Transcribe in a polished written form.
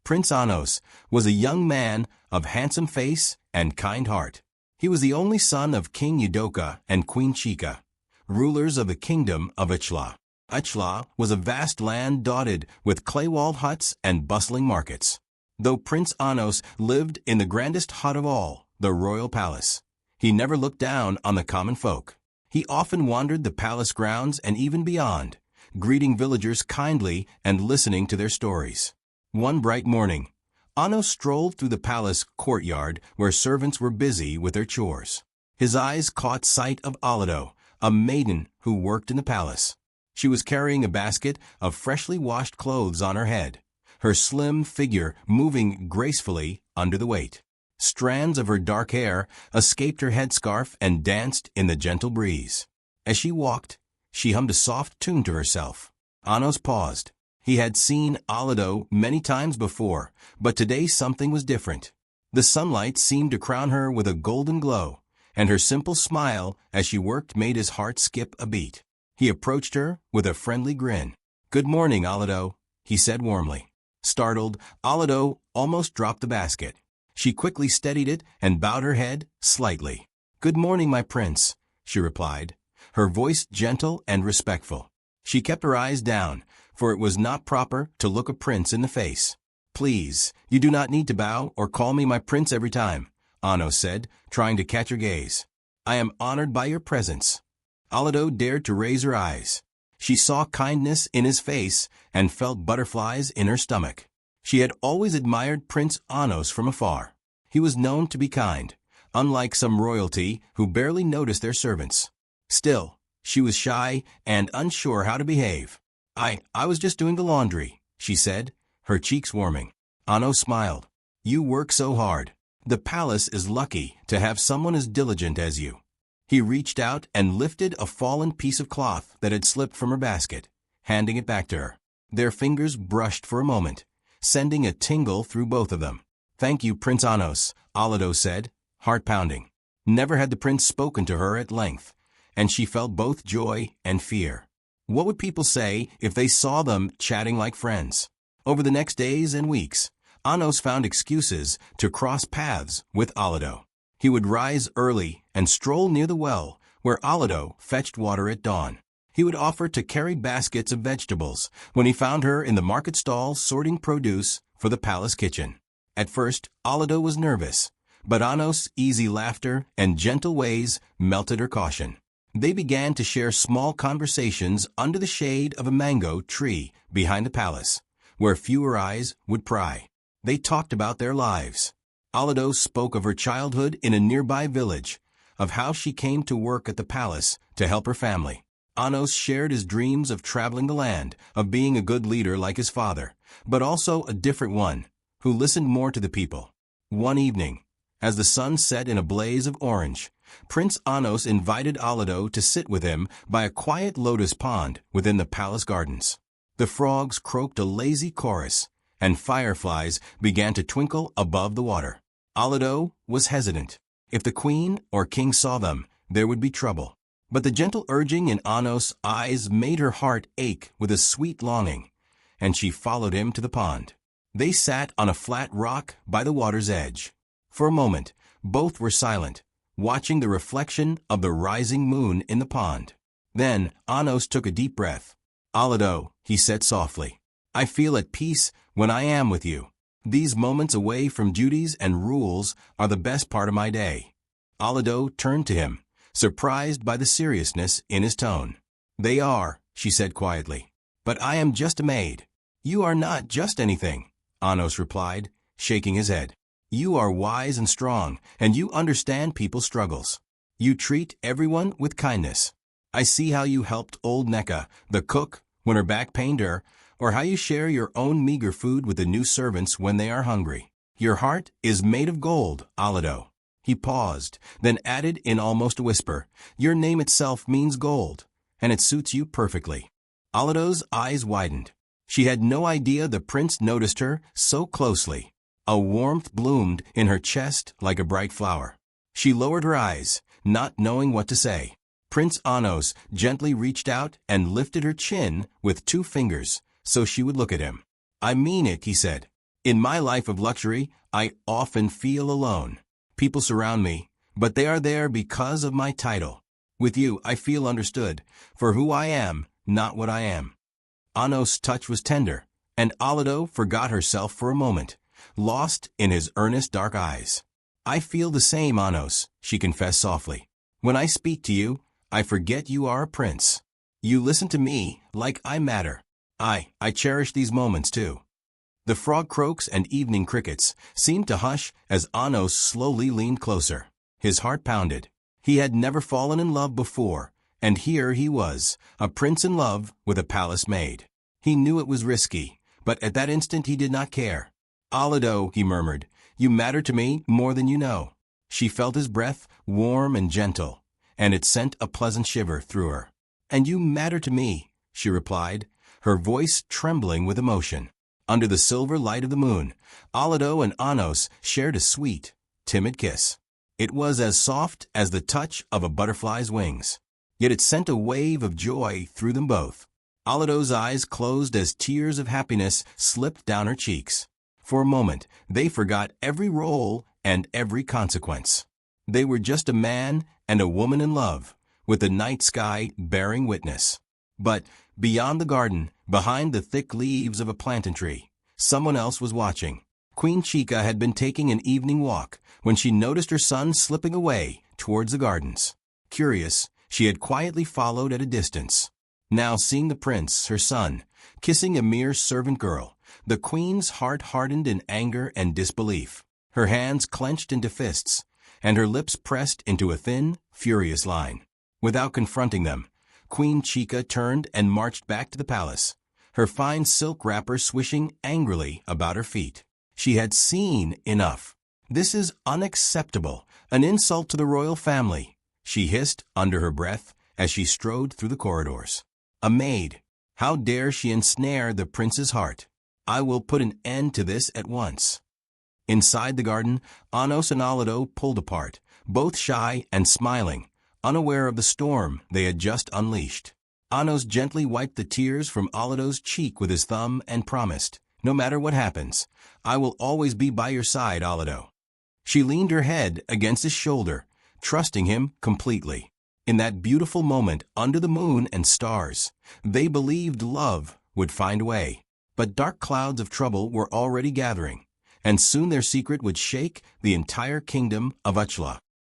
Prince Onoce was a young man of handsome face and kind heart. He was the only son of King Udoka and Queen Chika, rulers of the kingdom of Ichla. Ichla was a vast land dotted with clay-walled huts and bustling markets. Though Prince Onoce lived in the grandest hut of all, the royal palace, he never looked down on the common folk. He often wandered the palace grounds and even beyond, greeting villagers kindly and listening to their stories. One bright morning, Onoce strolled through the palace courtyard where servants were busy with their chores. His eyes caught sight of Olido, a maiden who worked in the palace. She was carrying a basket of freshly washed clothes on her head, her slim figure moving gracefully under the weight. Strands of her dark hair escaped her headscarf and danced in the gentle breeze. As she walked, she hummed a soft tune to herself. Onoce paused. He had seen Olido many times before, but today something was different. The sunlight seemed to crown her with a golden glow, and her simple smile as she worked made his heart skip a beat. He approached her with a friendly grin. "Good morning, Olido," he said warmly. Startled, Olido almost dropped the basket. She quickly steadied it and bowed her head slightly. "Good morning, my prince," she replied, her voice gentle and respectful. She kept her eyes down, for it was not proper to look a prince in the face. "Please, you do not need to bow or call me my prince every time," Onoce said, trying to catch her gaze. "I am honored by your presence." Olido dared to raise her eyes. She saw kindness in his face and felt butterflies in her stomach. She had always admired Prince Onoce from afar. He was known to be kind, unlike some royalty who barely noticed their servants. Still, she was shy and unsure how to behave. I was just doing the laundry," she said, her cheeks warming. Onoce smiled. "You work so hard. The palace is lucky to have someone as diligent as you." He reached out and lifted a fallen piece of cloth that had slipped from her basket, handing it back to her. Their fingers brushed for a moment, sending a tingle through both of them. "Thank you, Prince Onoce," Olido said, heart pounding. Never had the prince spoken to her at length, and she felt both joy and fear. What would people say if they saw them chatting like friends? Over the next days and weeks, Onoce found excuses to cross paths with Olido. He would rise early and stroll near the well, where Olido fetched water at dawn. He would offer to carry baskets of vegetables when he found her in the market stall sorting produce for the palace kitchen. At first, Olido was nervous, but Onoce's easy laughter and gentle ways melted her caution. They began to share small conversations under the shade of a mango tree behind the palace, where fewer eyes would pry. They talked about their lives. Olido spoke of her childhood in a nearby village, of how she came to work at the palace to help her family. Onoce shared his dreams of traveling the land, of being a good leader like his father, but also a different one, who listened more to the people. One evening, as the sun set in a blaze of orange, Prince Onoce invited Olido to sit with him by a quiet lotus pond within the palace gardens. The frogs croaked a lazy chorus, and fireflies began to twinkle above the water. Olido was hesitant. If the queen or king saw them, there would be trouble. But the gentle urging in Onoce's eyes made her heart ache with a sweet longing, and she followed him to the pond. They sat on a flat rock by the water's edge. For a moment, both were silent, watching the reflection of the rising moon in the pond. Then Onoce took a deep breath. "Olido," he said softly, "I feel at peace when I am with you. These moments away from duties and rules are the best part of my day." Olido turned to him, surprised by the seriousness in his tone. "They are," she said quietly, "but I am just a maid." "You are not just anything," Onoce replied, shaking his head. "You are wise and strong, and you understand people's struggles. You treat everyone with kindness. I see how you helped old Neka, the cook, when her back pained her, or how you share your own meager food with the new servants when they are hungry. Your heart is made of gold, Olido." He paused, then added in almost a whisper, "Your name itself means gold, and it suits you perfectly." Olido's eyes widened. She had no idea the prince noticed her so closely. A warmth bloomed in her chest like a bright flower. She lowered her eyes, not knowing what to say. Prince Onoce gently reached out and lifted her chin with 2 fingers so she would look at him. "I mean it," he said. In my life of luxury, I often feel alone. People surround me, but they are there because of my title. With you, I feel understood, for who I am, not what I am." Onoce's touch was tender, and Olido forgot herself for a moment, lost in his earnest dark eyes. "I feel the same, Onoce," she confessed softly. "When I speak to you, I forget you are a prince. You listen to me like I matter. I cherish these moments too." The frog croaks and evening crickets seemed to hush as Onoce slowly leaned closer. His heart pounded. He had never fallen in love before, and here he was, a prince in love with a palace maid. He knew it was risky, but at that instant he did not care. "Olido," he murmured, "you matter to me more than you know." She felt his breath, warm and gentle, and it sent a pleasant shiver through her. "And you matter to me," she replied, her voice trembling with emotion. Under the silver light of the moon, Olido and Onoce shared a sweet, timid kiss. It was as soft as the touch of a butterfly's wings, yet it sent a wave of joy through them both. Olido's eyes closed as tears of happiness slipped down her cheeks. For a moment, they forgot every role and every consequence. They were just a man and a woman in love, with the night sky bearing witness. But beyond the garden, behind the thick leaves of a plantain tree, someone else was watching. Queen Chica had been taking an evening walk when she noticed her son slipping away towards the gardens. Curious, she had quietly followed at a distance. Now seeing the prince, her son, kissing a mere servant girl, the queen's heart hardened in anger and disbelief. Her hands clenched into fists, and her lips pressed into a thin, furious line. Without confronting them, Queen Chica turned and marched back to the palace, her fine silk wrapper swishing angrily about her feet. She had seen enough. "This is unacceptable, an insult to the royal family," she hissed under her breath as she strode through the corridors. "A maid! How dare she ensnare the prince's heart? I will put an end to this at once." Inside the garden, Onoce and Olido pulled apart, both shy and smiling, unaware of the storm they had just unleashed. Onoce gently wiped the tears from Olido's cheek with his thumb and promised, "No matter what happens, I will always be by your side, Olido." She leaned her head against his shoulder, trusting him completely. In that beautiful moment under the moon and stars, they believed love would find a way. But dark clouds of trouble were already gathering, and soon their secret would shake the entire kingdom of Uchla.